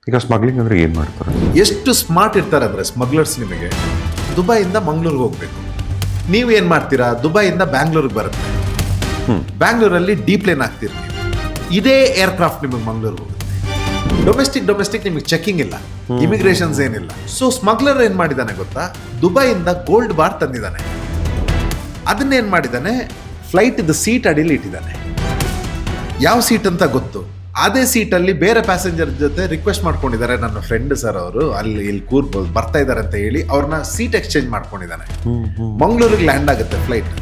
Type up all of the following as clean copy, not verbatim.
ಈಗ ಸ್ಮಗ್ಲಿಂಗ್ ಅಂದ್ರೆ ಏನ್ ಮಾಡ್ತಾರೆ? ಎಷ್ಟು ಸ್ಮಾರ್ಟ್ ಇರ್ತಾರೆ ಅಂದ್ರೆ ಸ್ಮಗ್ಲರ್ಸ್, ನಿಮಗೆ ದುಬೈಯಿಂದ ಮಂಗಳೂರಿಗೆ ಹೋಗ್ಬೇಕು, ನೀವು ಏನ್ ಮಾಡ್ತೀರಾ, ದುಬೈಯಿಂದ ಬ್ಯಾಂಗ್ಳೂರಿಗೆ ಬರುತ್ತೆ, ಬ್ಯಾಂಗ್ಳೂರಲ್ಲಿ ಡೀಪ್ ಪ್ಲೇನ್ ಹಾಕ್ತೀರಿ ನೀವು, ಇದೇ ಏರ್ಕ್ರಾಫ್ಟ್ ನಿಮಗೆ ಮಂಗಳೂರಿಗೆ ಹೋಗುತ್ತೆ. ಡೊಮೆಸ್ಟಿಕ್ ನಿಮಗೆ ಚೆಕಿಂಗ್ ಇಲ್ಲ, ಇಮಿಗ್ರೇಷನ್ಸ್ ಏನಿಲ್ಲ. ಸೊ ಸ್ಮಗ್ಲರ್ ಏನ್ ಮಾಡಿದಾನೆ ಗೊತ್ತಾ, ದುಬೈಯಿಂದ ಗೋಲ್ಡ್ ಬಾರ್ ತಂದಿದ್ದಾನೆ, ಅದನ್ನೇನ್ ಮಾಡಿದಾನೆ ಫ್ಲೈಟ್ ಸೀಟ್ ಅಡಿಲಿ ಇಟ್ಟಿದ್ದಾನೆ. ಯಾವ ಸೀಟ್ ಅಂತ ಗೊತ್ತು, ಅದೇ ಸೀಟಲ್ಲಿ ಬೇರೆ ಪ್ಯಾಸೆಂಜರ್ ಜೊತೆ ರಿಕ್ವೆಸ್ಟ್ ಮಾಡ್ಕೊಂಡಿದ್ದಾರೆ, ನನ್ನ ಫ್ರೆಂಡ್ ಸರ್ ಅವರು ಅಲ್ಲಿ ಇಲ್ಲಿ ಕೂರ್ಬೋದು ಬರ್ತಾ ಇದ್ದಾರೆ ಅಂತ ಹೇಳಿ ಅವ್ರನ್ನ ಸೀಟ್ ಎಕ್ಸ್ಚೇಂಜ್ ಮಾಡ್ಕೊಂಡಿದ್ದಾನೆ. ಮಂಗಳೂರಿಗೆ ಲ್ಯಾಂಡ್ ಆಗುತ್ತೆ ಫ್ಲೈಟ್,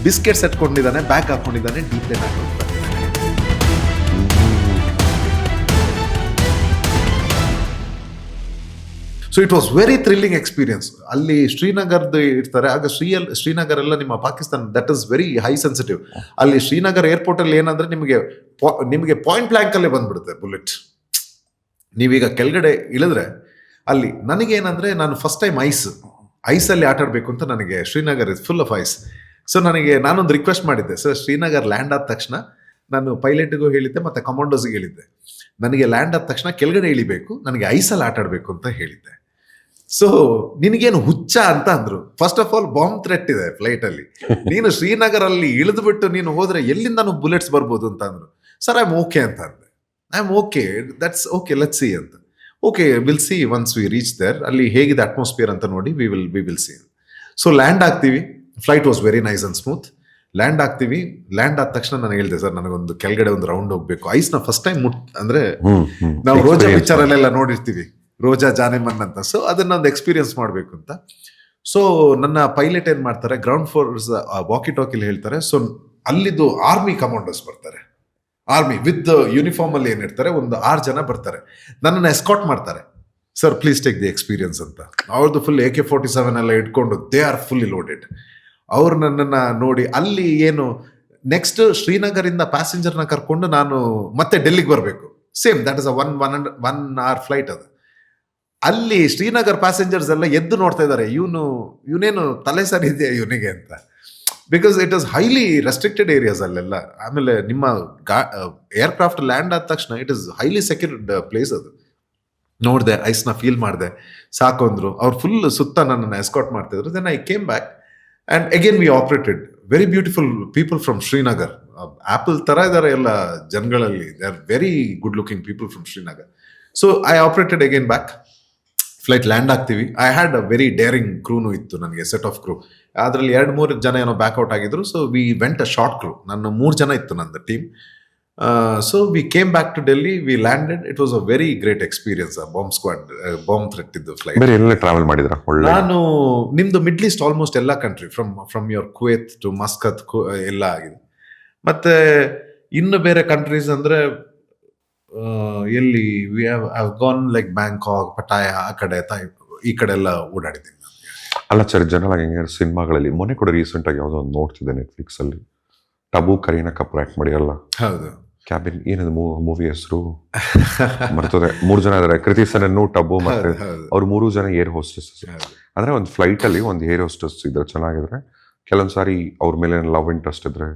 ಬಿಸ್ಕೆಟ್ಸ್ ಎಟ್ಕೊಂಡಿದ್ದಾನೆ, ಬ್ಯಾಗ್ ಹಾಕೊಂಡಿದ್ದಾನೆ, ಡೀಪ್ ಪ್ಲೇನ್ ಹಾಕೊಂಡು ಬರ್ತಿದ್ದಾನೆ. So it was very thrilling experience. ಅಲ್ಲಿ ಶ್ರೀನಗರ್ದು ಇರ್ತಾರೆ, ಆಗ ಶ್ರೀನಗರ್ ಎಲ್ಲ ನಿಮ್ಮ Pakistan, that is very high sensitive. ಅಲ್ಲಿ ಶ್ರೀನಗರ್ ಏರ್ಪೋರ್ಟ್ ಅಲ್ಲಿ ಏನಂದ್ರೆ ನಿಮಗೆ ಪಾಯಿಂಟ್ ಬ್ಲಾಂಕ್ ಅಲ್ಲೇ ಬಂದ್ಬಿಡುತ್ತೆ ಬುಲೆಟ್. ನೀವೀಗ ಕೆಳಗಡೆ ಇಳಿದ್ರೆ ಅಲ್ಲಿ ನನಗೇನಂದ್ರೆ, ನಾನು ಫಸ್ಟ್ ಟೈಮ್ ಐಸಲ್ಲಿ ಆಟ ಆಡಬೇಕು ಅಂತ, ನನಗೆ Srinagar is full of ice. So ನಾನೊಂದು ರಿಕ್ವೆಸ್ಟ್ ಮಾಡಿದ್ದೆ, ಸರ್ ಶ್ರೀನಗರ್ ಲ್ಯಾಂಡ್ ಆದ ತಕ್ಷಣ ನಾನು ಪೈಲಟ್ಗೂ ಹೇಳಿದ್ದೆ ಮತ್ತೆ ಕಮಾಂಡೋಸ್ಗೆ ಹೇಳಿದ್ದೆ, ನನಗೆ ಲ್ಯಾಂಡ್ ಆದ ತಕ್ಷಣ ಕೆಳಗಡೆ ಇಳಿಬೇಕು, ನನಗೆ ಐಸಲ್ಲಿ ಆಟ ಆಡಬೇಕು ಅಂತ ಹೇಳಿದ್ದೆ. ಸೊ ನಿನಗೇನು ಹುಚ್ಚ ಅಂತ ಅಂದ್ರು. First of all bomb threat ಇದೆ ಫ್ಲೈಟ್ ಅಲ್ಲಿ, ನೀನು ಶ್ರೀನಗರ್ ಅಲ್ಲಿ ಇಳಿದು ಬಿಟ್ಟು ನೀನು ಹೋದ್ರೆ ಎಲ್ಲಿಂದ ಬುಲೆಟ್ಸ್ ಬರ್ಬೋದು ಅಂತ ಅಂದ್ರು. ಸರ್ ಐ ಆಮ್ ಓಕೆ ಅಂತ ಅಂದೆ, I am okay, that's okay, let's see ಅಂತ. Okay, will see once we reach there, ಅಲ್ಲಿ ಹೇಗಿದೆ ಅಟ್ಮಾಸ್ಫಿಯರ್ ಅಂತ ನೋಡಿ we will see. So land ಆಗ್ತೀವಿ, flight was very nice and smooth. Land ಆಗ್ತೀವಿ, land ಆದ ತಕ್ಷಣ ನಾನು ಹೇಳಿದೆ, ಸರ್ ನನಗೊಂದು ಕೆಳಗಡೆ ಒಂದು ರೌಂಡ್ ಹೋಗ್ಬೇಕು, ಐಸ್ನ ಫಸ್ಟ್ ಟೈಮ್ ಅಂದ್ರೆ ನಾವು ರೋಜಾ ಪಿಕ್ಚರ್ ಅಲ್ಲೆಲ್ಲ ನೋಡಿರ್ತೀವಿ, ರೋಜಾ ಜಾನೆಮನ್ ಅಂತ. ಸೊ ಅದನ್ನೊಂದು ಎಕ್ಸ್ಪೀರಿಯನ್ಸ್ ಮಾಡ್ಬೇಕು ಅಂತ. ಸೊ ನನ್ನ ಪೈಲಟ್ ಏನ್ ಮಾಡ್ತಾರೆ, ಗ್ರೌಂಡ್ ಫೋರ್ಸ್ ವಾಕಿ ಟಾಕಿಲಿ ಹೇಳ್ತಾರೆ. ಸೊ ಅಲ್ಲಿದ್ದು ಆರ್ಮಿ ಕಮಾಂಡರ್ಸ್ ಬರ್ತಾರೆ, ಆರ್ಮಿ ವಿತ್ ಯೂನಿಫಾರ್ಮ್ ಅಲ್ಲಿ ಏನಿರ್ತಾರೆ, ಒಂದು 6 ಜನ ಬರ್ತಾರೆ, ನನ್ನನ್ನು ಎಸ್ಕಾಟ್ ಮಾಡ್ತಾರೆ. Sir please take the experience ಅಂತ. ಅವ್ರದ್ದು ಫುಲ್ AK-47 ಎಲ್ಲ ಇಟ್ಕೊಂಡು ದೇ ಆರ್ ಫುಲ್ಲಿ ಲೋಡೆಡ್. ಅವ್ರು ನನ್ನನ್ನು ನೋಡಿ, ಅಲ್ಲಿ ಏನು ನೆಕ್ಸ್ಟ್ ಶ್ರೀನಗರಿಂದ ಪ್ಯಾಸೆಂಜರ್ನ ಕರ್ಕೊಂಡು ನಾನು ಮತ್ತೆ ಡೆಲ್ಲಿಗೆ ಬರಬೇಕು, same that is one hour flight. ಅದು ಅಲ್ಲಿ ಶ್ರೀನಗರ್ ಪ್ಯಾಸೆಂಜರ್ಸ್ ಎಲ್ಲ ಎದ್ದು ನೋಡ್ತಾ ಇದ್ದಾರೆ, ಇವನೇನು ತಲೆ ಸರಿ ಇದೆಯಾ ಇವನಿಗೆ ಅಂತ. Because it is highly restricted areas ಅಲ್ಲೆಲ್ಲ. ಆಮೇಲೆ ನಿಮ್ಮ ಏರ್ಕ್ರಾಫ್ಟ್ ಲ್ಯಾಂಡ್ ಆದ ತಕ್ಷಣ it is highly secured place. ಅದು ನೋಡಿದೆ, ಐಸ್ನ ಫೀಲ್ ಮಾಡಿದೆ, ಸಾಕು ಅಂದ್ರು. ಅವ್ರು ಫುಲ್ ಸುತ್ತ ನನ್ನನ್ನು ಎಸ್ಕಾಟ್ ಮಾಡ್ತಿದ್ರು. Then I came back and again we operated. Very beautiful people from Srinagar. Apple ತರ ಇದ್ದಾರೆ ಎಲ್ಲ ಜನಗಳಲ್ಲಿ, they are very good looking people from Srinagar. So I operated again back. Flight land ಆಗ್ತೀವಿ. I had a very daring ಕ್ರೂನು ಇತ್ತು ನನಗೆ, set of ಕ್ರೂ. ಅದರಲ್ಲಿ 2-3 ಜನ ಏನೋ ಬ್ಯಾಕ್ಔಟ್ ಆಗಿದ್ರು. So we went a short crew. ನನ್ನ 3 ಜನ ಇತ್ತು ನಂದು team. So we came back to Delhi, we landed. It was a very great experience. Bomb threat ಇದ್ದು ಫ್ಲೈಟ್. ಬೇರೆ ಎಲ್ಲ ಟ್ರಾವೆಲ್ ಮಾಡಿದ್ರ? ನಾನು ನಿಮ್ದು ಮಿಡ್ಲ್ ಈಸ್ಟ್ ಆಲ್ಮೋಸ್ಟ್ ಎಲ್ಲ country, from your Kuwait to Muscat ಎಲ್ಲ ಆಗಿದೆ. ಮತ್ತೆ ಇನ್ನು ಬೇರೆ ಕಂಟ್ರೀಸ್ ಅಂದ್ರೆ ಎಲ್ಲಿ we have gone like Bangkok, Pattaya, ಆ ಕಡೆ ಈ ಕಡೆ ಎಲ್ಲ ಓಡಾಡಿದ್ದೀನಿ. ಅಲ್ಲ ಸರ್, ಜನರಲ್ ಆಗಿ ಸಿನಿಮಾಗಳಲ್ಲಿ ಮೊನ್ನೆ ಕೂಡ ರೀಸೆಂಟ್ ಆಗಿ ಯಾವುದೋ ಒಂದು ನೋಡ್ತಿದ್ದೆ ನೆಟ್ಫ್ಲಿಕ್ಸ್ ಅಲ್ಲಿ, ಟಬು ಕರೀನಾ ಕಪೂರ್ ಆಕ್ಟ್ ಮಾಡಿರಲ್ಲ, ಹೌದು, ಕ್ಯಾಬಿನ್, ಏನದು ಮೂವಿ ಹೆಸರು ಮರ್ತದೆ. 3 ಜನ ಇದಾರೆ, ಕೃತಿ ಸನನ್, ಟಬು ಮತ್ತೆ ಅವ್ರು 3 ಜನ ಏರ್ ಹೋಸ್ಟೆಸ್. ಅಂದ್ರೆ ಒಂದು ಫ್ಲೈಟ್ ಅಲ್ಲಿ ಒಂದು ಏರ್ ಹೋಸ್ಟೆಸ್ ಇದ್ರೆ ಚೆನ್ನಾಗಿದ್ರೆ, ಕೆಲವೊಂದ್ ಸಾರಿ ಅವ್ರ ಮೇಲೆ ಲವ್ ಇಂಟ್ರೆಸ್ಟ್ ಇದ್ರೆ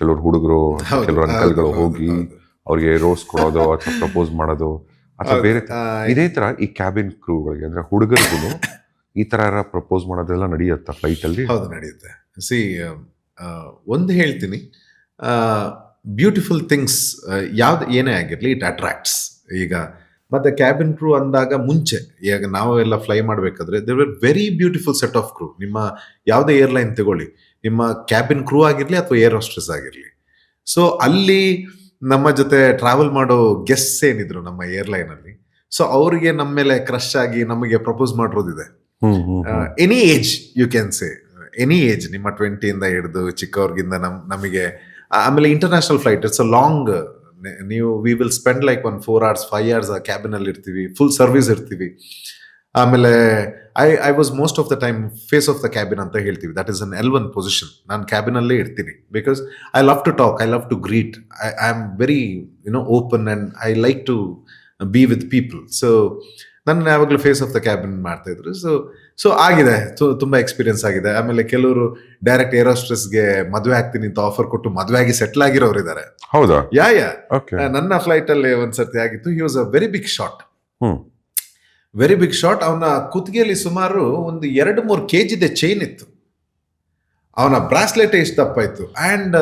ಕೆಲವ್ರು ಹುಡುಗರು, ಕೆಲವ್ರು ಅಂಕಲ್ಗಳು ಹೋಗಿ ಅವ್ರಿಗೆ ರೋಸ್ ಕೊಡೋದು ಅಥವಾ ಪ್ರಪೋಸ್ ಮಾಡೋದು ಅಥವಾ ಬೇರೆ ಇದೇ ತರ ಈ ಕ್ಯಾಬಿನ್ ಕ್ರೂಗಳಿಗೆ ಅಂದ್ರೆ ಹುಡುಗರಿಗೂ ಈ ತರ ಪ್ರಪೋಸ್ ಮಾಡೋದೆಲ್ಲ ನಡೆಯುತ್ತಾ ಫ್ಲೈಟ್ ಅಲ್ಲಿ? ಹೌದು, ನಡೆಯುತ್ತೆ. ಸಿ ಒಂದು ಹೇಳ್ತೀನಿ, ಬ್ಯೂಟಿಫುಲ್ ಥಿಂಗ್ಸ್ ಯಾವ್ದು ಏನೇ ಆಗಿರ್ಲಿ, ಇಟ್ ಅಟ್ರಾಕ್ಟ್ಸ್. ಈಗ ಮತ್ತೆ ಕ್ಯಾಬಿನ್ ಕ್ರೂ ಅಂದಾಗ ಮುಂಚೆ, ಈಗ ನಾವು ಎಲ್ಲ ಫ್ಲೈ ಮಾಡಬೇಕಾದ್ರೆ there were very beautiful set of crew. ನಿಮ್ಮ ಯಾವುದೇ ಏರ್ಲೈನ್ ತಗೊಳ್ಳಿ, ನಿಮ್ಮ ಕ್ಯಾಬಿನ್ ಕ್ರೂ ಆಗಿರ್ಲಿ ಅಥವಾ ಏರ್ ಹೋಸ್ಟೆಸ್ ಆಗಿರ್ಲಿ. ಸೊ ಅಲ್ಲಿ ನಮ್ಮ ಜೊತೆ ಟ್ರಾವೆಲ್ ಮಾಡೋ ಗೆಸ್ಟ್ಸ್ ಏನಿದ್ರು ನಮ್ಮ ಏರ್ಲೈನ್ ಅಲ್ಲಿ, ಸೊ ಅವ್ರಿಗೆ ನಮ್ಮ ಮೇಲೆ ಕ್ರಶ್ ಆಗಿ ನಮಗೆ ಪ್ರಪೋಸ್ ಮಾಡಿರೋದಿದೆ. Any age, you can say any age, ನಿಮ್ಮ 20ಇಂದ ಹಿಡಿದು ಚಿಕ್ಕವ್ರಿಗಿಂದ ನಮಗೆ. ಆಮೇಲೆ international flight, it's a long, we will spend like 4 hours 5 hours ಆ ಕ್ಯಾಬಿನ್ ಅಲ್ಲಿ ಇರ್ತೀವಿ, ಫುಲ್ ಸರ್ವಿಸ್ ಇರ್ತೀವಿ. ಆಮೇಲೆ I was most of the time face of the cabin ಅಂತ ಹೇಳ್ತೀವಿ. That is an L1 position. ನಾನು ಕ್ಯಾಬಿನ್ ಅಲ್ಲೇ ಇರ್ತೀನಿ because I love to talk, I love to greet, I am very open and I like to be with people. So ನನ್ನ ಯಾವಾಗಲೂ face of the cabin ಮಾಡ್ತಾ ಇದ್ರು. So ಆಗಿದೆ, ತುಂಬಾ experience ಆಗಿದೆ. ಆಮೇಲೆ ಕೆಲವರು ಡೈರೆಕ್ಟ್ ಏರ್ ಹೋಸ್ಟೆಸ್ಗೆ ಮದುವೆ ಆಗ್ತೀನಿ ಅಂತ ಆಫರ್ ಕೊಟ್ಟು ಮದುವೆ ಆಗಿ ಸೆಟ್ಲ್ ಆಗಿರೋರು ಇದ್ದಾರೆ. ಹೌದಾ? ಯಾ ನನ್ನ ಫ್ಲೈಟ್ ಅಲ್ಲಿ ಒಂದ್ಸರ್ತಿ ಆಗಿತ್ತು. He was a very big shot. Hmm very big shot. ಅವನ ಕುತ್ತಿಗೆಯಲ್ಲಿ ಸುಮಾರು ಒಂದು 2-3 kg ಚೈನ್ ಇತ್ತು. ಅವನ ಬ್ರಾಸ್ಲೆಟ್ ಎಷ್ಟು ದಪ್ಪ ಇತ್ತು. And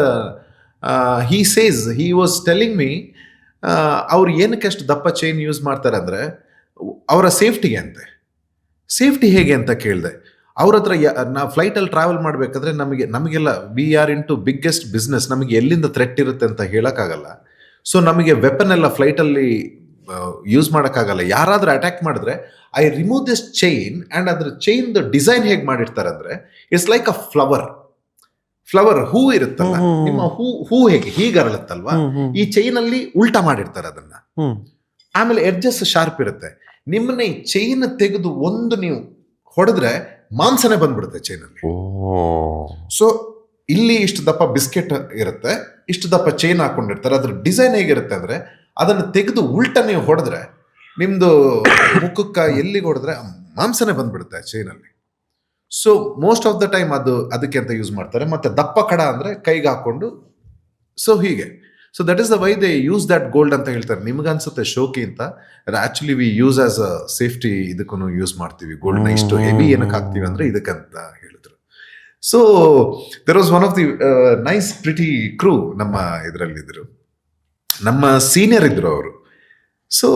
he says, he was telling me, ಅವ್ರು ಏನಕ್ಕೆ ಅಷ್ಟು ದಪ್ಪ ಚೈನ್ ಯೂಸ್ ಮಾಡ್ತಾರೆ ಅಂದರೆ ಅವರ ಸೇಫ್ಟಿಗೆ ಅಂತೆ. ಸೇಫ್ಟಿ ಹೇಗೆ ಅಂತ ಕೇಳಿದೆ. ಅವ್ರ ಹತ್ರ ನಾವು ಫ್ಲೈಟಲ್ಲಿ ಟ್ರಾವೆಲ್ ಮಾಡಬೇಕಾದ್ರೆ ನಮಗೆಲ್ಲ we are in to biggest business, ನಮಗೆ ಎಲ್ಲಿಂದ ಥ್ರೆಟ್ ಇರುತ್ತೆ ಅಂತ ಹೇಳೋಕ್ಕಾಗಲ್ಲ. ಸೊ ನಮಗೆ ವೆಪನ್ ಎಲ್ಲ ಫ್ಲೈಟಲ್ಲಿ ಯೂಸ್ ಮಾಡೋಕ್ಕಾಗಲ್ಲ. ಯಾರಾದರೂ ಅಟ್ಯಾಕ್ ಮಾಡಿದ್ರೆ I remove this chain and ಅದ್ರ ಚೈನ್ದು ಡಿಸೈನ್ ಹೇಗೆ ಮಾಡಿರ್ತಾರೆ ಅಂದರೆ ಇಟ್ಸ್ ಲೈಕ್ ಅ ಫ್ಲವರ್ ಹೂ ಇರುತ್ತಲ್ಲ, ನಿಮ್ಮ ಹೂ ಹೇಗೆ ಹೀಗೆ ಅರಳುತ್ತಲ್ವಾ, ಈ ಚೈನಲ್ಲಿ ಉಲ್ಟಾ ಮಾಡಿರ್ತಾರೆ ಅದನ್ನ. ಆಮೇಲೆ ಎಡ್ಜಸ್ ಶಾರ್ಪ್ ಇರುತ್ತೆ. ನಿಮ್ಮನ್ನ ಈ ಚೈನ್ ತೆಗೆದು ಒಂದು ನೀವು ಹೊಡೆದ್ರೆ ಮಾಂಸನೇ ಬಂದ್ಬಿಡುತ್ತೆ ಚೈನಲ್ಲಿ. ಸೊ ಇಲ್ಲಿ ಇಷ್ಟು ದಪ್ಪ ಬಿಸ್ಕೆಟ್ ಇರುತ್ತೆ, ಇಷ್ಟು ದಪ್ಪ ಚೈನ್ ಹಾಕೊಂಡಿರ್ತಾರೆ. ಅದ್ರ ಡಿಸೈನ್ ಹೇಗಿರುತ್ತೆ ಅಂದ್ರೆ ಅದನ್ನು ತೆಗೆದು ಉಲ್ಟಾ ನೀವು ಹೊಡೆದ್ರೆ ನಿಮ್ದು ಮುಖಕ್ಕ ಎಲ್ಲಿಗೆ ಹೊಡೆದ್ರೆ ಮಾಂಸನೇ ಬಂದ್ಬಿಡುತ್ತೆ ಚೈನಲ್ಲಿ. So most of the time ಅದಕ್ಕೆ ಅಂತ ಯೂಸ್ ಮಾಡ್ತಾರೆ. ಮತ್ತೆ ದಪ್ಪ ಕಡ ಅಂದ್ರೆ ಕೈಗೆ ಹಾಕೊಂಡು, ಸೊ ಹೀಗೆ. So that is the why they use that gold ಅಂತ ಹೇಳ್ತಾರೆ. ನಿಮ್ಗನ್ಸುತ್ತೆ ಶೋಕಿ ಅಂತ, actually we use as a safety ಇದಕ್ಕೂ ಯೂಸ್ ಮಾಡ್ತೀವಿ ಗೋಲ್ಡ್ನ. ಇಷ್ಟು ಹೆವಿ ಏನಕ್ಕೆ ಹಾಕ್ತೀವಿ ಅಂದ್ರೆ ಇದಕ್ಕಂತ ಹೇಳಿದ್ರು. So there was one of the nice pretty crew ನಮ್ಮ ಇದರಲ್ಲಿದ್ದರು. ನಮ್ಮ ಸೀನಿಯರ್ ಇದ್ರು ಅವರು. ಸೊ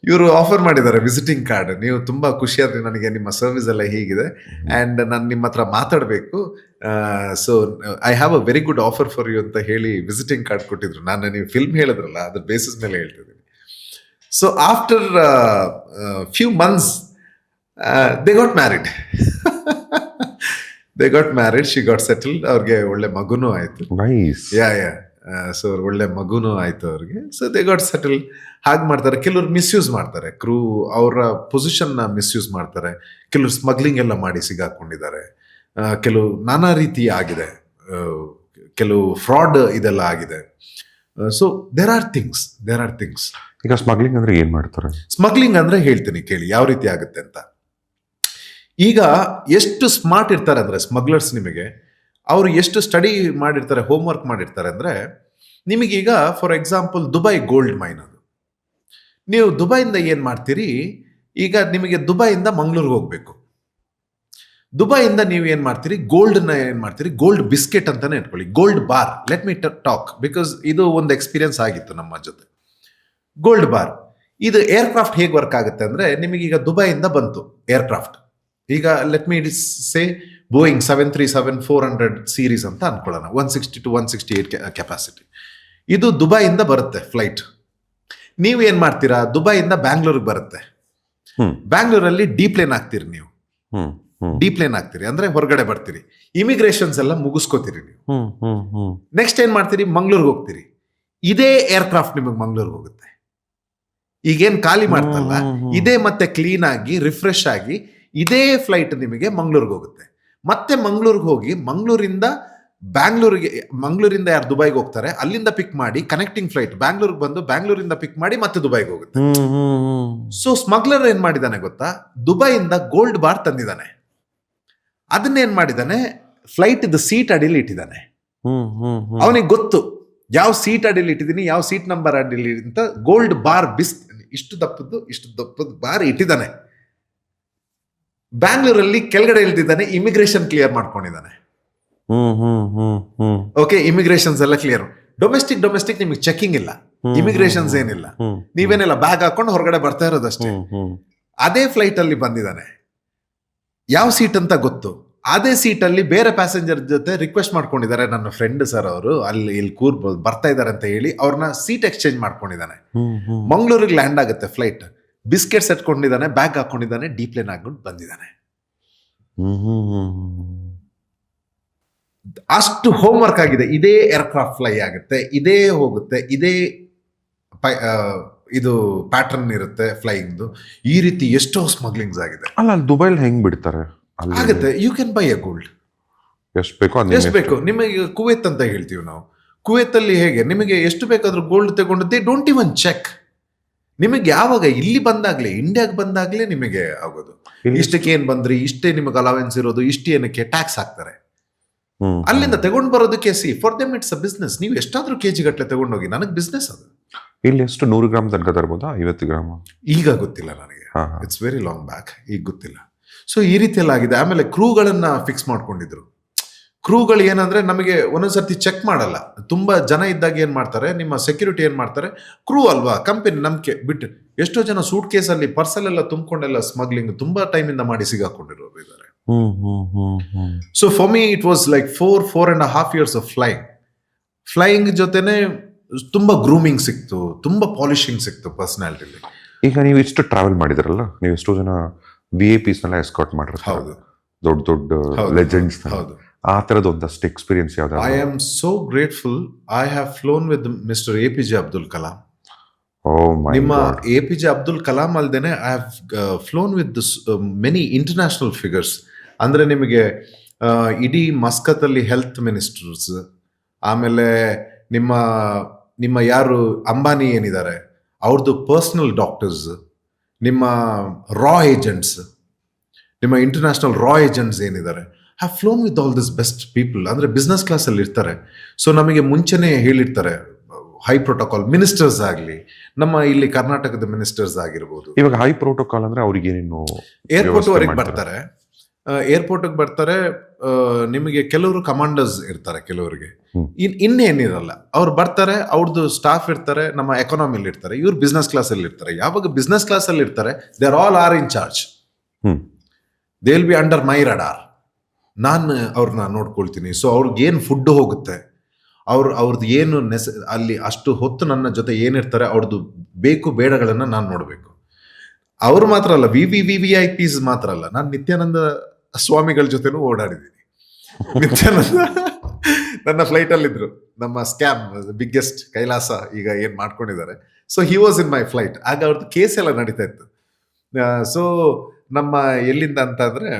ಇವರು ಆಫರ್ ಮಾಡಿದ್ದಾರೆ ವಿಸಿಟಿಂಗ್ ಕಾರ್ಡ್. ನೀವು ತುಂಬ ಖುಷಿಯಾದ್ರೆ ನನಗೆ ನಿಮ್ಮ ಸರ್ವಿಸ್ ಎಲ್ಲ ಹೀಗಿದೆ ಆ್ಯಂಡ್ ನಾನು ನಿಮ್ಮ ಹತ್ರ ಮಾತಾಡಬೇಕು, so I have a very good offer for you ಅಂತ ಹೇಳಿ ವಿಸಿಟಿಂಗ್ ಕಾರ್ಡ್ ಕೊಟ್ಟಿದ್ರು. ನಾನು ನೀವು ಫಿಲ್ಮ್ ಹೇಳಿದ್ರಲ್ಲ ಅದ್ರ ಬೇಸಿಸ್ ಮೇಲೆ ಹೇಳ್ತಿದ್ದೀನಿ. So after few months they got married. She got settled. ಅವ್ರಿಗೆ ಒಳ್ಳೆ ಮಗುನೂ ಆಯ್ತು. ಸೊ ಒಳ್ಳೆ ಮಗುನೂ ಆಯ್ತು ಅವ್ರಿಗೆ. So they got settle. ಹಾಗೆ ಮಾಡ್ತಾರೆ. ಕೆಲವ್ರು ಮಿಸ್ಯೂಸ್ ಮಾಡ್ತಾರೆ, ಕ್ರೂ ಅವರ ಪೊಸಿಷನ್ನ ಮಿಸ್ಯೂಸ್ ಮಾಡ್ತಾರೆ. ಕೆಲವ್ರು ಸ್ಮಗ್ಲಿಂಗ್ ಎಲ್ಲ ಮಾಡಿ ಸಿಗಾಕೊಂಡಿದ್ದಾರೆ. ಕೆಲವು ನಾನಾ ರೀತಿ ಆಗಿದೆ, ಕೆಲವು ಫ್ರಾಡ್ ಇದೆಲ್ಲ ಆಗಿದೆ. So there are things. ಈಗ ಸ್ಮಗ್ಲಿಂಗ್ ಅಂದ್ರೆ ಏನ್ ಮಾಡ್ತಾರೆ? ಸ್ಮಗ್ಲಿಂಗ್ ಅಂದ್ರೆ ಹೇಳ್ತೀನಿ ಕೇಳಿ ಯಾವ ರೀತಿ ಆಗುತ್ತೆ ಅಂತ. ಈಗ ಎಷ್ಟು ಸ್ಮಾರ್ಟ್ ಇರ್ತಾರೆ ಅಂದ್ರೆ ಸ್ಮಗ್ಲರ್ಸ್, ನಿಮಗೆ ಅವರು ಎಷ್ಟು ಸ್ಟಡಿ ಮಾಡಿರ್ತಾರೆ, ಹೋಮ್ವರ್ಕ್ ಮಾಡಿರ್ತಾರೆ ಅಂದರೆ, ನಿಮಗೀಗ for example Dubai gold mine ಅದು. ನೀವು ದುಬೈಯಿಂದ ಏನು ಮಾಡ್ತೀರಿ, ಈಗ ನಿಮಗೆ ದುಬೈಯಿಂದ ಮಂಗಳೂರಿಗೆ ಹೋಗಬೇಕು. ದುಬೈಯಿಂದ ನೀವು ಏನು ಮಾಡ್ತೀರಿ, ಗೋಲ್ಡ್ನ ಏನು ಮಾಡ್ತೀರಿ, ಗೋಲ್ಡ್ ಬಿಸ್ಕೆಟ್ ಅಂತಾನೆ ಇಟ್ಕೊಳ್ಳಿ, gold bar. Let me talk because ಇದು ಒಂದು ಎಕ್ಸ್ಪೀರಿಯನ್ಸ್ ಆಗಿತ್ತು ನಮ್ಮ ಜೊತೆ. ಗೋಲ್ಡ್ ಬಾರ್ ಇದು ಏರ್ಕ್ರಾಫ್ಟ್ ಹೇಗೆ ವರ್ಕ್ ಆಗುತ್ತೆ ಅಂದರೆ, ನಿಮಗೀಗ ದುಬೈಯಿಂದ ಬಂತು ಏರ್ಕ್ರಾಫ್ಟ್. ಈಗ ಲೆಟ್ ಮಿ ಸೇ ಬೋಯಿಂಗ್ 737-400 ಸೀರೀಸ್ ಅಂತ ಅನ್ಕೊಳ್ಳೋಣ, 160 to 168 ಕೆಪಾಸಿಟಿ. ಇದು ದುಬೈಯಿಂದ ಬರುತ್ತೆ ಫ್ಲೈಟ್. ನೀವೇನ್ ಮಾಡ್ತೀರಾ, ದುಬೈಯಿಂದ ಬ್ಯಾಂಗ್ಳೂರ್ಗೆ ಬರುತ್ತೆ. ಬ್ಯಾಂಗ್ಳೂರಲ್ಲಿ ಡಿಪ್ಲೇನ್ ಆಗ್ತೀರಿ. ನೀವು ಡಿಪ್ಲೇನ್ ಆಗ್ತೀರಿ ಅಂದ್ರೆ ಹೊರಗಡೆ ಬರ್ತೀರಿ, ಇಮಿಗ್ರೇಷನ್ಸ್ ಎಲ್ಲ ಮುಗಿಸ್ಕೋತೀರಿ ನೀವು. ನೆಕ್ಸ್ಟ್ ಏನ್ ಮಾಡ್ತೀರಿ, ಮಂಗ್ಳೂರ್ಗೆ ಹೋಗ್ತೀರಿ. ಇದೇ ಏರ್ಕ್ರಾಫ್ಟ್ ನಿಮಗೆ ಮಂಗ್ಳೂರ್ಗೆ ಹೋಗುತ್ತೆ. ಈಗೇನ್ ಖಾಲಿ ಮಾಡ್ತಲ್ಲ, ಇದೇ ಮತ್ತೆ ಕ್ಲೀನ್ ಆಗಿ ರಿಫ್ರೆಶ್ ಆಗಿ ಇದೇ ಫ್ಲೈಟ್ ನಿಮಗೆ ಮಂಗ್ಳೂರ್ಗೆ ಹೋಗುತ್ತೆ. ಮತ್ತೆ ಮಂಗ್ಳೂರ್ಗೆ ಹೋಗಿ ಮಂಗ್ಳೂರಿಂದ ಯಾರು ದುಬೈಗೆ ಹೋಗ್ತಾರೆ ಅಲ್ಲಿಂದ ಪಿಕ್ ಮಾಡಿ ಕನೆಕ್ಟಿಂಗ್ ಫ್ಲೈಟ್ ಬ್ಯಾಂಗ್ಳೂರ್ಗೆ ಬಂದು ಬ್ಯಾಂಗ್ಳೂರಿಂದ ಪಿಕ್ ಮಾಡಿ ಮತ್ತೆ ದುಬೈಗೆ ಹೋಗುತ್ತೆ. ಸೊ ಸ್ಮಗ್ಲರ್ ಏನ್ ಮಾಡಿದಾನೆ ಗೊತ್ತಾ, ದುಬೈಯಿಂದ ಗೋಲ್ಡ್ ಬಾರ್ ತಂದಿದ್ದಾನೆ. ಅದನ್ನೇನ್ ಮಾಡಿದಾನೆ, ಫ್ಲೈಟ್ ಸೀಟ್ ಅಡಿಲಿ ಇಟ್ಟಿದ್ದಾನೆ. ಅವನಿಗೆ ಗೊತ್ತು ಯಾವ ಸೀಟ್ ಅಡಿಲಿ ಇಟ್ಟಿದ್ದೀನಿ, ಯಾವ ಸೀಟ್ ನಂಬರ್ ಅಡಿಲಿ ಅಂತ. ಗೋಲ್ಡ್ ಬಾರ್ ಇಷ್ಟು ದಪ್ಪದ್ದು ಬಾರ್ ಇಟ್ಟಿದ್ದಾನೆ. ಬ್ಯಾಂಗ್ಳೂರಲ್ಲಿ ಕೆಳಗಡೆ ಇಳ್ದಿದ್ದಾನೆ, ಇಮಿಗ್ರೇಷನ್ ಕ್ಲಿಯರ್ ಮಾಡ್ಕೊಂಡಿದ್ದಾನೆ. ಓಕೆ, ಇಮಿಗ್ರೇಷನ್ಸ್ ಎಲ್ಲ ಕ್ಲಿಯರ್. ಡೊಮೆಸ್ಟಿಕ್ ನಿಮಗೆ ಚೆಕಿಂಗ್ ಇಲ್ಲ, ಇಮಿಗ್ರೇಷನ್ಸ್ ಏನಿಲ್ಲ. ನೀವೇನಿಲ್ಲ, ಬ್ಯಾಗ್ ಹಾಕೊಂಡು ಹೊರಗಡೆ ಬರ್ತಾ ಇರೋದಷ್ಟೇ. ಅದೇ ಫ್ಲೈಟ್ ಅಲ್ಲಿ ಬಂದಿದ್ದಾನೆ, ಯಾವ ಸೀಟ್ ಅಂತ ಗೊತ್ತು. ಅದೇ ಸೀಟ್ ಅಲ್ಲಿ ಬೇರೆ ಪ್ಯಾಸೆಂಜರ್ ಜೊತೆ ರಿಕ್ವೆಸ್ಟ್ ಮಾಡ್ಕೊಂಡಿದ್ದಾರೆ, ನನ್ನ ಫ್ರೆಂಡ್ ಸರ್ ಅವರು ಇಲ್ಲಿ ಬರ್ತಾ ಇದಾರೆ ಅಂತ ಹೇಳಿ ಅವ್ರನ್ನ ಸೀಟ್ ಎಕ್ಸ್ಚೇಂಜ್ ಮಾಡ್ಕೊಂಡಿದ್ದಾನೆ. ಮಂಗಳೂರಿಗೆ ಲ್ಯಾಂಡ್ ಆಗುತ್ತೆ ಫ್ಲೈಟ್. ಬಿಸ್ಕೆಟ್ಸ್ ಎತ್ಕೊಂಡಿದ್ದಾನೆ, ಬ್ಯಾಗ್ ಹಾಕೊಂಡಿದ್ದಾನೆ, ಡೀಪ್ಲೇನ್ ಹಾಕೊಂಡು ಬಂದಿದ್ದಾನೆ. ಅಷ್ಟು ಹೋಮ್ವರ್ಕ್ ಆಗಿದೆ. ಇದೇ ಏರ್ಕ್ರಾಫ್ಟ್ ಫ್ಲೈ ಆಗುತ್ತೆ, ಇದೇ ಹೋಗುತ್ತೆ, ಇದೇ ಇದು ಪ್ಯಾಟರ್ನ್ ಇರುತ್ತೆ ಫ್ಲೈಯಿಂಗ್ದು. ಈ ರೀತಿ ಎಷ್ಟೋ ಸ್ಮಗ್ಲಿಂಗ್ಸ್ ಆಗಿದೆ. ಅಲ್ಲ, ದುಬೈಲ್ ಹೆಂಗ್ ಬಿಡ್ತಾರೆ? ಆಗುತ್ತೆ. You can buy a gold ಎಷ್ಟು ಬೇಕು ನಿಮಗೆ. ಕುವೈತ್ ಅಂತ ಹೇಳ್ತೀವಿ ನಾವು. ಕುವೈತಲ್ಲಿ ಹೇಗೆ ನಿಮಗೆ ಎಷ್ಟು ಬೇಕಾದ್ರೂ ಗೋಲ್ಡ್ ತಗೊಂಡು ದೇ ಡೋಂಟ್ ಇವನ್ ಚೆಕ್. ನಿಮಗೆ ಯಾವಾಗ ಇಲ್ಲಿ ಬಂದಾಗ್ಲೇ, ಇಂಡಿಯಾಗೆ ಬಂದಾಗ್ಲೇ ನಿಮಗೆ ಆಗೋದು. ಇಷ್ಟಕ್ಕೆ ಏನ್ ಬಂದ್ರಿ, ಇಷ್ಟೇ ನಿಮಗೆ ಅಲವೆನ್ಸ್ ಇರೋದು, ಇಷ್ಟು ಏನಕ್ಕೆ ಟ್ಯಾಕ್ಸ್ ಹಾಕ್ತಾರೆ. ಅಲ್ಲಿಂದ ತಗೊಂಡ್ ಬರೋದಕ್ಕೆ for them it's a business. ನೀವು ಎಷ್ಟಾದ್ರೂ ಕೆಜಿ ಗಟ್ಟಲೆ ತಗೊಂಡೋಗಿ, ನನಗೆ ಬಿಸ್ನೆಸ್ ಅದು. ಇಲ್ಲಿ ಎಷ್ಟು 100 ಗ್ರಾಮ್ ತನಕ ತರ್ಬೋದಾ, 50 ಗ್ರಾಮ್? ಈಗ ಗೊತ್ತಿಲ್ಲ ನನಗೆ, ಹಾ ಇಟ್ಸ್ ವೆರಿ ಲಾಂಗ್ ಬ್ಯಾಕ್, ಈಗ ಗೊತ್ತಿಲ್ಲ. ಸೊ ಈ ರೀತಿಯೆಲ್ಲ ಆಗಿದೆ. ಆಮೇಲೆ ಕ್ರೂಗಳನ್ನ ಫಿಕ್ಸ್ ಮಾಡ್ಕೊಂಡಿದ್ರು. ಕ್ರೂಗಳು ಏನಂದ್ರೆ ನಮಗೆ ಒಂದೊಂದ್ಸರ್ತಿ ಚೆಕ್ ಮಾಡಲ್ಲ. ತುಂಬಾ ಜನ ಇದ್ದಾಗ ಏನ್ ಮಾಡ್ತಾರೆ, ನಿಮ್ಮ ಸೆಕ್ಯೂರಿಟಿ ಏನ್ ಮಾಡ್ತಾರೆ, ಕ್ರೂ ಅಲ್ವಾ, ಕಂಪನಿ ನಂಬಿಕೆ ಬಿಟ್ಟು ಎಷ್ಟೋ ಜನ ಸೂಟ್ ಕೇಸಲ್ಲಿ ಪರ್ಸಲ್ಲೆಲ್ಲ ತುಂಬಿಕೊಂಡೆಲ್ಲ ಸ್ಮಗ್ಲಿಂಗ್ ತುಂಬಾ ಟೈಮಿಂದ ಮಾಡಿ ಸಿಗಾಕೊಂಡಿರೋರು ಇದ್ದಾರೆ. So for me it was like 4.5 years of flying ಜೊತೆನೆ ತುಂಬಾ ಗ್ರೂಮಿಂಗ್ ಸಿಕ್ತು, ತುಂಬಾ ಪಾಲಿಶಿಂಗ್ ಸಿಕ್ತು ಪರ್ಸನಾಲಿಟಿಲಿ. ಈಗ ನೀವು ಇಷ್ಟು ಟ್ರಾವೆಲ್ ಮಾಡಿದ್ರಲ್ಲ, ನೀವು ಎಷ್ಟೋ ಜನ VIP ನೆಲ್ಲ ಎಸ್ಕಾರ್ಟ್ ಮಾಡಿರ್ತಾರೆ, ಹೌದು, ದೊಡ್ಡ ದೊಡ್ಡ ಲೆಜೆಂಡ್ಸ್. ಹೌದು. ಆ ತರದ್ ಒಂದಷ್ಟು ಎಕ್ಸ್ಪೀರಿಯನ್ಸ್ ಯಾವ್ದಾದ್ರು? I am so grateful. I have flown with Mr. APJ Abdul Kalam. ನಿಮ್ಮ APJ Abdul Kalam ಅಲ್ದೇನೆ I have flown with many international figures. ಅಂದ್ರೆ ನಿಮಗೆ ಇಡೀ ಮಸ್ಕತ್ ಅಲ್ಲಿ ಹೆಲ್ತ್ ಮಿನಿಸ್ಟರ್ಸ್, ಆಮೇಲೆ ನಿಮ್ಮ ಯಾರು ಅಂಬಾನಿ ಏನಿದ್ದಾರೆ ಅವ್ರದ್ದು ಪರ್ಸನಲ್ ಡಾಕ್ಟರ್ಸ್, ನಿಮ್ಮ ರಾ ಏಜೆಂಟ್ಸ್, ನಿಮ್ಮ ಇಂಟರ್ನ್ಯಾಷನಲ್ ರಾ ಏಜೆಂಟ್ಸ್ ಏನಿದ್ದಾರೆ, have flown with all this best people. ಅಂದ್ರೆ ಬಿಸ್ನೆಸ್ ಕ್ಲಾಸ್ ಅಲ್ಲಿ ಇರ್ತಾರೆ. ಸೊ ನಮಗೆ ಮುಂಚೆನೆ ಹೇಳಿರ್ತಾರೆ, ಹೈ ಪ್ರೋಟೋಕಾಲ್ ಮಿನಿಸ್ಟರ್ಸ್ ಆಗಲಿ, ನಮ್ಮ ಇಲ್ಲಿ ಕರ್ನಾಟಕದ ಮಿನಿಸ್ಟರ್ಸ್ ಆಗಿರ್ಬೋದು. ಇವಾಗ ಹೈ ಪ್ರೋಟೋಕಾಲ್ ಅಂದ್ರೆ ಅವ್ರಿಗೆ ಏನೇನು? ಏರ್ಪೋರ್ಟ್ ವರೆಗೆ ಬರ್ತಾರೆ, ಏರ್ಪೋರ್ಟ್ ಬರ್ತಾರೆ. ನಿಮಗೆ ಕೆಲವರು ಕಮಾಂಡರ್ಸ್ ಇರ್ತಾರೆ, ಕೆಲವರಿಗೆ ಇನ್ನೇನಿರಲ್ಲ. ಅವ್ರು ಬರ್ತಾರೆ, ಅವ್ರದ್ದು ಸ್ಟಾಫ್ ಇರ್ತಾರೆ, ನಮ್ಮ ಎಕಾನಮಿಲಿ ಇರ್ತಾರೆ, ಇವ್ರು ಬಿಸ್ನೆಸ್ ಕ್ಲಾಸ್ ಅಲ್ಲಿ ಇರ್ತಾರೆ. ಯಾವಾಗ ಬಿಸ್ನೆಸ್ ಕ್ಲಾಸ್ ಅಲ್ಲಿ ಇರ್ತಾರೆ, they all are in charge. They will be under my radar. ನಾನು ಅವ್ರನ್ನ ನೋಡ್ಕೊಳ್ತೀನಿ. ಸೊ ಅವ್ರಿಗೆ ಏನು ಫುಡ್ ಹೋಗುತ್ತೆ, ಅವ್ರದ್ದು ಏನು ಅಲ್ಲಿ ಅಷ್ಟು ಹೊತ್ತು ನನ್ನ ಜೊತೆ ಏನಿರ್ತಾರೆ, ಅವ್ರದ್ದು ಬೇಕು ಬೇಡಗಳನ್ನ ನಾನು ನೋಡಬೇಕು. ಅವ್ರು ಮಾತ್ರ ಅಲ್ಲ, VVIPs ಮಾತ್ರ ಅಲ್ಲ, ನಾನು ನಿತ್ಯಾನಂದ ಸ್ವಾಮಿಗಳ ಜೊತೆನೂ ಓಡಾಡಿದ್ದೀನಿ. ನಿತ್ಯಾನಂದ ನನ್ನ ಫ್ಲೈಟ್ ಅಲ್ಲಿ ಇದ್ರು. ನಮ್ಮ ಸ್ಕ್ಯಾಮ್ ಬಿಗ್ಗೆಸ್ಟ್ ಕೈಲಾಸ ಈಗ ಏನ್ ಮಾಡ್ಕೊಂಡಿದ್ದಾರೆ. So he was in my flight. ಆಗ ಅವ್ರದ್ದು ಕೇಸ್ ಎಲ್ಲ ನಡೀತಾ ಇತ್ತು. ಸೊ ನಮ್ಮ ಎಲ್ಲಿಂದ ಅಂತ ಅಂದ್ರೆ,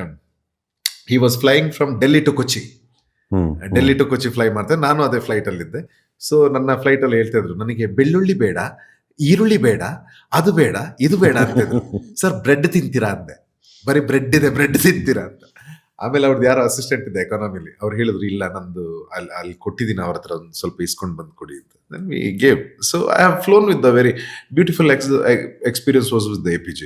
he was flying from Delhi to Kochi. Delhi to Kochi fly ಮಾಡ್ತಾರೆ. ನಾನು ಅದೇ ಫ್ಲೈಟ್ ಅಲ್ಲಿದ್ದೆ. ಸೊ ನನ್ನ ಫ್ಲೈಟ್ ಅಲ್ಲಿ ಹೇಳ್ತಾ ಇದ್ರು, ನನಗೆ ಬೆಳ್ಳುಳ್ಳಿ ಬೇಡ, ಈರುಳ್ಳಿ ಬೇಡ, ಅದು ಬೇಡ, ಇದು ಬೇಡ ಅಂತಿದ್ರು. ಸರ್ ಬ್ರೆಡ್ ತಿಂತೀರಾ ಅಂದೆ. ಬರೀ ಬ್ರೆಡ್ ಇದೆ, ಬ್ರೆಡ್ ತಿಂತೀರಾ ಅಂತ. ಆಮೇಲೆ ಅವ್ರದ್ದು ಯಾರೋ ಅಸಿಸ್ಟೆಂಟ್ ಇದೆ ಎಕಾನಮಿಲಿ, ಅವ್ರು ಹೇಳಿದ್ರು, ಇಲ್ಲ ನಂದು ಅಲ್ಲಿ ಕೊಟ್ಟಿದ್ದೀನಿ, ಅವ್ರ ಹತ್ರ ಒಂದು ಸ್ವಲ್ಪ ಇಸ್ಕೊಂಡು ಬಂದು ಕೊಡಿ ಅಂತ. Then we gave. So I have flown with the very beautiful experience was with the APJ.